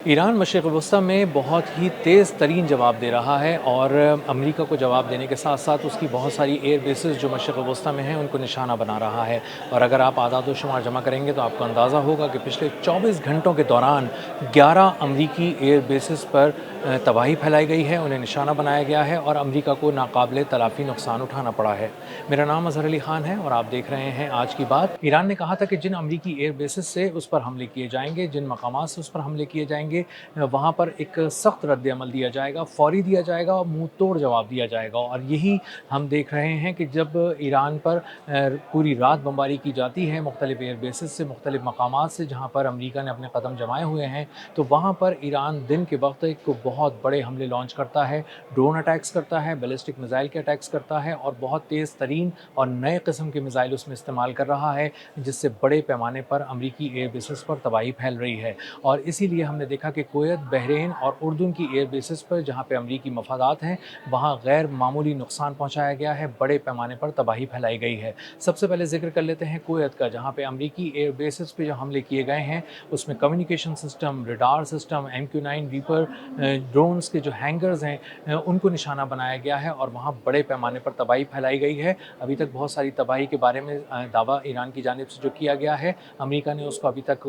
Iran मशरिक़ वस्ती में बहुत ही तेज़ तरीन जवाब दे रहा है और अमेरिका को जवाब देने के साथ साथ उसकी बहुत सारी एयर बेसेस जो मशरिक़ वस्ती में हैं उनको निशाना बना रहा है। और अगर आप आदाद व शुमार जमा करेंगे तो आपको अंदाज़ा होगा कि पिछले 24 घंटों के दौरान 11 अमरीकी एयर बेसेस पर तबाही फैलाई गई है, उन्हें निशाना बनाया गया है और अमेरिका को नाकाबिले तलाफ़ी नुकसान उठाना पड़ा है। मेरा नाम अज़हर अली ख़ान है और आप देख रहे हैं आज की बात। ईरान ने कहा था कि जिन अमरीकी एयर बेसेस से उस पर हमले किए जाएंगे, जिन मकामात से उस पर हमले किए जाएंगे, वहाँ पर एक सख्त रद्द-ए-अमल दिया जाएगा, फ़ौरी दिया जाएगा और मुँह तोड़ जवाब दिया जाएगा। और यही हम देख रहे हैं कि जब ईरान पर पूरी रात बमबारी की जाती है मुख्तलिफ़ एयर बेसेस से, मुख्तलिफ़ मकामात से जहाँ पर अमेरिका ने अपने कदम जमाए हुए हैं, तो वहाँ पर ईरान दिन के वक्त एक बहुत बड़े हमले लॉन्च करता है, ड्रोन अटैक्स करता है, बैलिस्टिक मिसाइल के अटैक्स करता है और बहुत तेज़ तरीन और नए किस्म के मिसाइल उसमें इस्तेमाल कर रहा है, जिससे बड़े पैमाने पर अमरीकी एयर बेसेस पर तबाही फैल रही है। और इसीलिए हमने देखा कि कुवैत, बहरीन और उर्दून की एयर बेसेस पर जहाँ पे अमरीकी मफादात हैं, वहाँ गैर मामूली नुकसान पहुँचाया गया है, बड़े पैमाने पर तबाही फैलाई गई है। सबसे पहले ज़िक्र कर लेते हैं कुवैत का, जहाँ पे अमरीकी एयर बेसेस पे जो हमले किए गए हैं, उसमें communication system, radar system, MQ-9 reaper drones के जो हैंगर्स हैं उनको निशाना बनाया गया है और वहाँ बड़े पैमाने पर तबाही फैलाई गई है। अभी तक बहुत सारी तबाही के बारे में दावा ईरान की जानिब से जो किया गया है, अमेरिका ने उसको अभी तक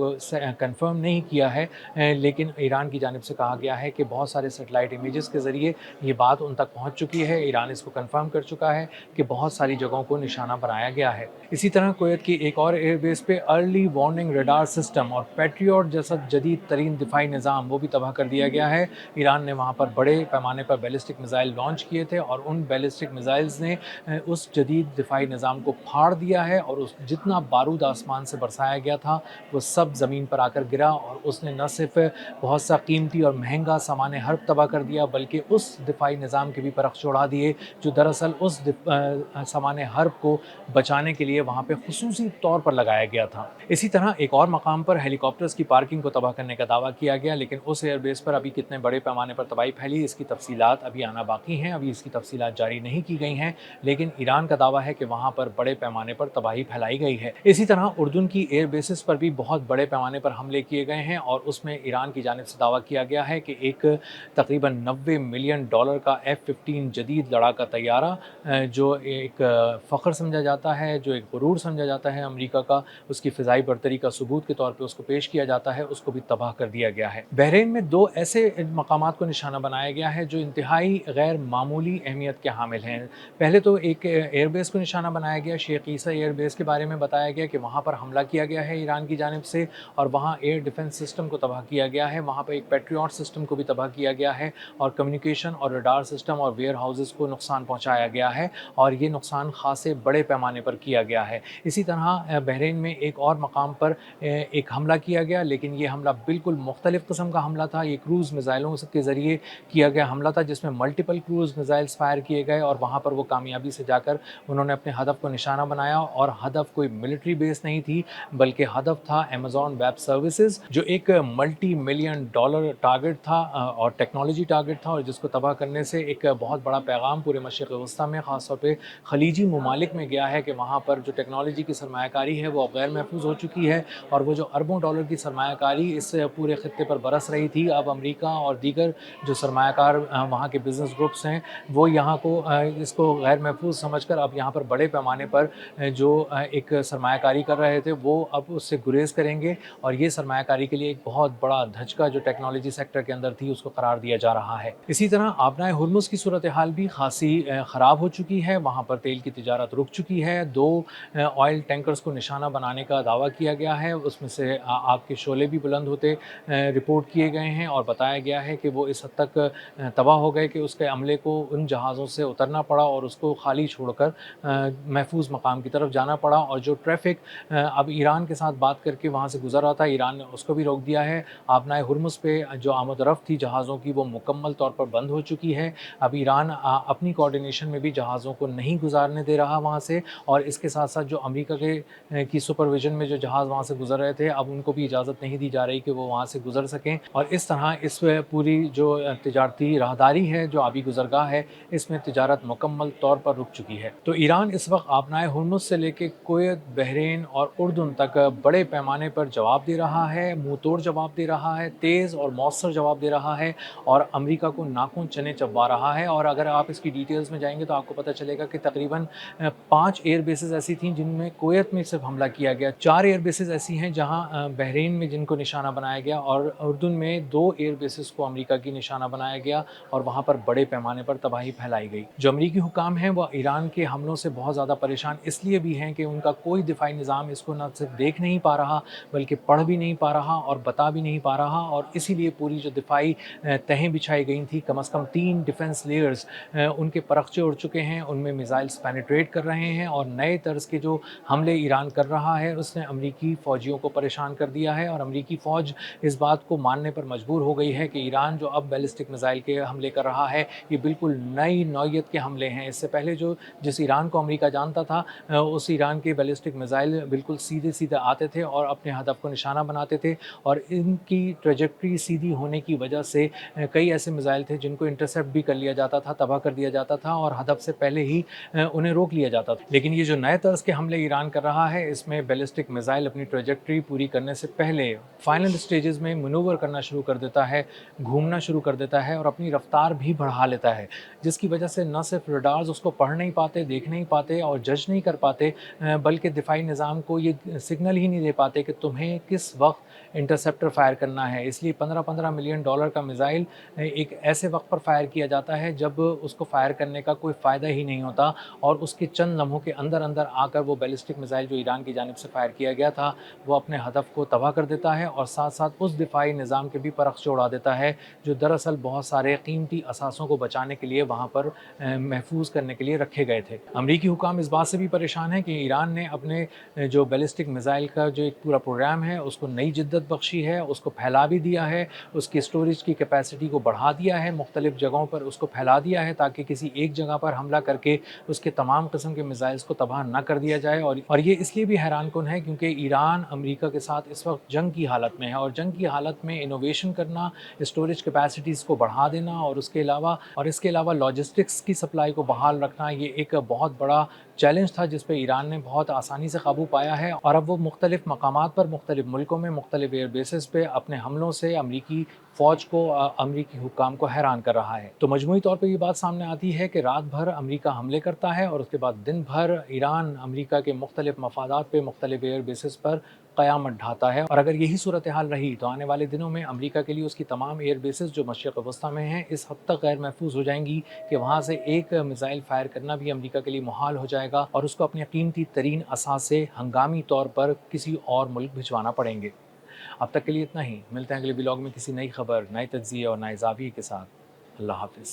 कंफर्म नहीं किया है, लेकिन ईरान की जानिब से कहा गया है कि बहुत सारे सैटेलाइट इमेजेस के ज़रिए ये बात उन तक पहुँच चुकी है। ईरान इसको कंफर्म कर चुका है कि बहुत सारी जगहों को निशाना बनाया गया है। इसी तरह कुवैत की एक और एयरबेस पे अर्ली वार्निंग रडार सिस्टम और पैट्रियट जैसा जदीद तरीन दिफाई निज़ाम वो भी तबाह कर दिया गया है। ईरान ने वहाँ पर बड़े पैमाने पर बैलिस्टिक मिसाइल लॉन्च किए थे और उन बैलिस्टिक मिसाइल्स ने उस जदीद दिफाई निज़ाम को फाड़ दिया है और उस जितना बारूद आसमान से बरसाया गया था वो सब ज़मीन पर आकर गिरा और उसने न सिर्फ बहुत सा कीमती और महंगा सामान हर्ब तबाह कर दिया, बल्कि उस दिफाई निज़ाम के भी परख चढ़ा दिए जो दरअसल उस सामान हर्ब को बचाने के लिए वहाँ पे खुसूसी तौर पर लगाया गया था। इसी तरह एक और मकाम पर हेलीकॉप्टर्स की पार्किंग को तबाह करने का दावा किया गया, लेकिन उस एयरबेस पर अभी कितने बड़े पैमाने पर तबाही फैली इसकी तफसीलात अभी आना बाकी हैं, अभी इसकी तफसीलात जारी नहीं की गई हैं, लेकिन ईरान का दावा है कि वहाँ पर बड़े पैमाने पर तबाही फैलाई गई है। इसी तरह उर्दून की एयर बेसिस पर भी बहुत बड़े पैमाने पर हमले किए गए हैं और उसमें ईरान की जानिब से दावा किया गया है कि एक तकरीबन $90 मिलियन का F-15 जदीद लड़ाका तैयारा जो एक फ़ख्र समझा जाता है, जो एक गुरूर समझा जाता है अमेरिका का, उसकी फ़िज़ाई बरतरी का सबूत के तौर पे उसको पेश किया जाता है, उसको भी तबाह कर दिया गया है। बहरीन में 2 ऐसे मकामात को निशाना बनाया गया है जो इंतहाई गैर मामूली अहमियत के हामिल हैं। पहले तो एक एयरबेस को निशाना बनाया गया, शेख ईसा एयरबेस के बारे में बताया गया कि वहाँ पर हमला किया गया है ईरान की जानिब से और वहाँ एयर डिफेंस सिस्टम को तबाह किया गया है, वहाँ पर एक पैट्रियट सिस्टम को भी तबाह किया गया है और कम्युनिकेशन और रडार सिस्टम और वेयर हाउसेस को नुकसान पहुँचाया गया है और ये नुकसान खासे बड़े पैमाने पर किया गया है। इसी तरह बहरीन में एक और मकाम पर एक हमला किया गया, लेकिन ये हमला बिल्कुल मुख्तलिफ किस्म का हमला था। ये क्रूज़ मिसाइलों के ज़रिए किया गया हमला था जिसमें मल्टीपल क्रूज़ मिसाइल्स फायर किए गए और वहाँ पर वो कामयाबी से जाकर उन्होंने अपने हदफ को निशाना बनाया और हदफ कोई मिलिट्री बेस नहीं थी, बल्कि हदफ था अमेज़न वेब सर्विसेज जो एक $multi-million टारगेट था और टेक्नोलॉजी टारगेट था और जिसको तबाह करने से एक बहुत बड़ा पैगाम पूरे मशरिक़ वस्ती में, ख़ासतौर पे खलीजी ममालिक में गया है कि वहाँ पर जो टेक्नोलॉजी की सरमायाकारी है वो अब गैर महफूज हो चुकी है और वो जो अरबों डॉलर की सरमायाकारी इस पूरे खित्ते पर बरस रही थी, अब अमेरिका और दीगर जो सरमायाकार वहाँ के बिज़नेस ग्रुप्स हैं वो यहाँ को इसको गैर महफूज समझकर अब यहाँ पर बड़े पैमाने पर जो एक सरमायाकारी कर रहे थे वो अब उससे गुरेज़ करेंगे और ये सरमायाकारी के लिए एक बहुत बड़ा धचका जो टेक्नोलॉजी सेक्टर के अंदर थी उसको करार दिया जा रहा है। इसी तरह आबनाए हुर्मुज़ की सूरत हाल भी खासी ख़राब हो चुकी है, वहाँ पर तेल की तिजारत रुक चुकी है। 2 ऑयल टैंकर्स को निशाना बनाने का दावा किया गया है, उसमें से आग के शोले भी बुलंद होते रिपोर्ट किए गए हैं और बताया गया है कि वो इस हद तक तबाह हो गए कि उसके अमले को उन जहाज़ों से उतरना पड़ा और उसको खाली छोड़कर महफूज मकाम की तरफ जाना पड़ा और जो ट्रैफ़िक अब ईरान के साथ बात करके वहाँ से गुजर रहा था, ईरान ने उसको भी रोक दिया है। आबनाए हुर्मुज़ पे जो आमद रफ्त थी जहाज़ों की वो मुकम्मल तौर पर बंद हो चुकी है। अब ईरान अपनी कोऑर्डिनेशन में भी जहाज़ों को नहीं गुजारने दे रहा वहाँ से और इसके साथ साथ जो अमेरिका के की सुपरविजन में जो जहाज़ वहाँ से गुजर रहे थे अब उनको भी इजाज़त नहीं दी जा रही कि वो वहाँ से गुजर सकें और इस तरह इस पूरी سمندری جو تجارتی راہداری ہے، جو آبی گزرگاہ ہے، اس میں تجارت مکمل طور پر رک چکی ہے۔ تو ایران اس وقت آبنائے ہرمز سے لے کے کویت، بحرین اور اردن تک بڑے پیمانے پر جواب دے رہا ہے، منہ توڑ جواب دے رہا ہے، تیز اور مؤثر جواب دے رہا ہے، اور امریکہ کو ناخن چنے چبوا رہا ہے۔ اور اگر آپ اس کی ڈیٹیلز میں جائیں گے تو آپ کو پتہ چلے گا کہ تقریباً 5 ایئر بیسز ایسی تھیں جن میں کویت میں صرف حملہ کیا گیا، 4 ایئر بیسز ایسی ہیں جہاں بحرین میں جن کو نشانہ بنایا گیا، اور اردن میں 2 ایئر بیسز کو امریکہ کی نشانہ بنایا گیا اور وہاں پر بڑے پیمانے پر تباہی پھیلائی گئی۔ جو امریکی حکام ہیں وہ ایران کے حملوں سے بہت زیادہ پریشان اس لیے بھی ہیں کہ ان کا کوئی دفاعی نظام اس کو نہ صرف دیکھ نہیں پا رہا بلکہ پڑھ بھی نہیں پا رہا اور بتا بھی نہیں پا رہا، اور اسی لیے پوری جو دفاعی تہیں بچھائی گئی تھیں، کم از کم 3 ڈیفنس لیئرز ان کے پرخچے اڑ چکے ہیں، ان میں میزائلز پینیٹریٹ کر رہے ہیں، اور نئے طرز کے جو حملے ایران کر رہا ہے اس نے امریکی فوجیوں کو پریشان کر دیا ہے، اور امریکی فوج اس بات کو ماننے پر مجبور ہو گئی ہے کہ ایران جو اب بیلسٹک میزائل کے حملے کر رہا ہے یہ بالکل نئی نوعیت کے حملے ہیں۔ اس سے پہلے جس ایران کو امریکہ جانتا تھا، اس ایران کے بیلسٹک میزائل بالکل سیدھے سیدھے آتے تھے اور اپنے ہدف کو نشانہ بناتے تھے، اور ان کی ٹریجیکٹری سیدھی ہونے کی وجہ سے کئی ایسے میزائل تھے جن کو انٹرسیپٹ بھی کر لیا جاتا تھا، تباہ کر دیا جاتا تھا، اور ہدف سے پہلے ہی انہیں روک لیا جاتا تھا۔ لیکن یہ جو نئے طرز کے حملے ایران کر رہا ہے اس میں بیلسٹک میزائل اپنی ٹریجیکٹری پوری کرنے سے پہلے فائنل سٹیجز میں منور کرنا شروع کر دیتا ہے، گھومنا شروع کر دیتا ہے اور اپنی رفتار بھی بڑھا لیتا ہے، جس کی وجہ سے نہ صرف ریڈارز اس کو پڑھ نہیں پاتے، دیکھ نہیں پاتے اور جج نہیں کر پاتے، بلکہ دفاعی نظام کو یہ سگنل ہی نہیں دے پاتے کہ تمہیں کس وقت انٹرسیپٹر فائر کرنا ہے۔ اس لیے 15 ملین ڈالر کا میزائل ایک ایسے وقت پر فائر کیا جاتا ہے جب اس کو فائر کرنے کا کوئی فائدہ ہی نہیں ہوتا، اور اس کے چند لمحوں کے اندر آ کر وہ بیلسٹک میزائل جو ایران کی جانب سے فائر کیا گیا تھا وہ اپنے ہدف کو تباہ کر دیتا ہے، اور ساتھ ساتھ اس دفاعی نظام کے بھی پرخچے اڑا دیتا ہے جو دراصل بہت سارے قیمتی اثاثوں کو بچانے کے لیے وہاں پر محفوظ کرنے کے لیے رکھے گئے تھے۔ امریکی حکام اس بات سے بھی پریشان ہیں کہ ایران نے اپنے جو بیلسٹک میزائل کا جو ایک پورا پروگرام ہے اس کو نئی جدت بخشی ہے، اس کو پھیلا بھی دیا ہے، اس کی اسٹوریج کی کیپیسٹی کو بڑھا دیا ہے، مختلف جگہوں پر اس کو پھیلا دیا ہے تاکہ کسی ایک جگہ پر حملہ کر کے اس کے تمام قسم کے میزائلز کو تباہ نہ کر دیا جائے۔ اور یہ اس لیے بھی حیران کن ہے کیونکہ ایران امریکہ کے ساتھ اس وقت جنگ کی حالت میں ہے، اور جنگ کی حالت میں انوویشن کرنا، اسٹوریج کیپیسٹیز کو بڑھا دینا، اور اس کے علاوہ لاجسٹکس کی سپلائی کو بحال رکھنا، یہ ایک بہت بڑا چیلنج تھا جس پہ ایران نے بہت آسانی سے قابو پایا ہے، اور اب وہ مختلف مقامات پر، مختلف ملکوں میں، مختلف ایئر بیسز پہ اپنے حملوں سے امریکی فوج کو، امریکی حکام کو حیران کر رہا ہے۔ تو مجموعی طور پہ یہ بات سامنے آتی ہے کہ رات بھر امریکہ حملے کرتا ہے اور اس کے بعد دن بھر ایران امریکہ کے مختلف مفادات پہ، مختلف ایئر بیسز پر قیامت ڈھاتا ہے، اور اگر یہی صورتحال رہی تو آنے والے دنوں میں امریکہ کے لیے اس کی تمام ایئر بیسز جو مشرق وسطیٰ میں ہیں اس حد تک غیر محفوظ ہو جائیں گی کہ وہاں سے ایک میزائل فائر کرنا بھی امریکہ کے لیے محال ہو جائے گا، اور اس کو اپنے قیمتی ترین اثاثے ہنگامی طور پر کسی اور ملک بھجوانا پڑیں گے۔ اب تک کے لیے اتنا ہی، ملتے ہیں اگلے ولاگ میں کسی نئی خبر، نئے تجزیے اور نئے زاویے کے ساتھ۔ اللہ حافظ۔